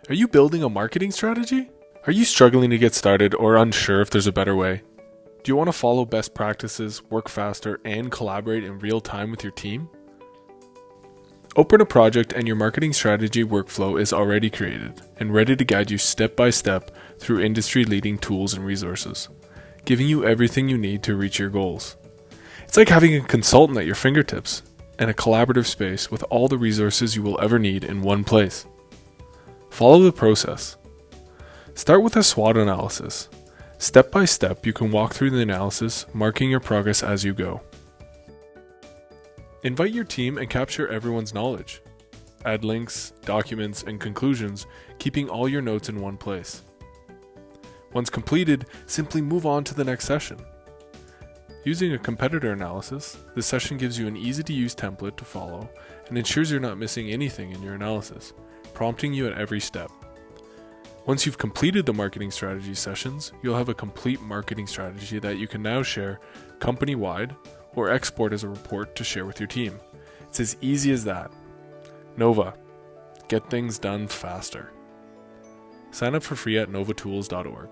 Are you building a marketing strategy? Are you struggling to get started or unsure if there's a better way? Do you want to follow best practices, work faster, and collaborate in real time with your team? Open a project and your marketing strategy workflow is already created and ready to guide you step by step through industry-leading tools and resources, giving you everything you need to reach your goals. It's like having a consultant at your fingertips and a collaborative space with all the resources you will ever need in one place. Follow the process. Start with a SWOT analysis. Step by step, you can walk through the analysis, marking your progress as you go. Invite your team and capture everyone's knowledge. Add links, documents, and conclusions, keeping all your notes in one place. Once completed, simply move on to the next session. Using a competitor analysis, this session gives you an easy-to-use template to follow and ensures you're not missing anything in your analysis, prompting you at every step. Once you've completed the marketing strategy sessions, you'll have a complete marketing strategy that you can now share company-wide or export as a report to share with your team. It's as easy as that. Nova. Get things done faster. Sign up for free at novatools.org.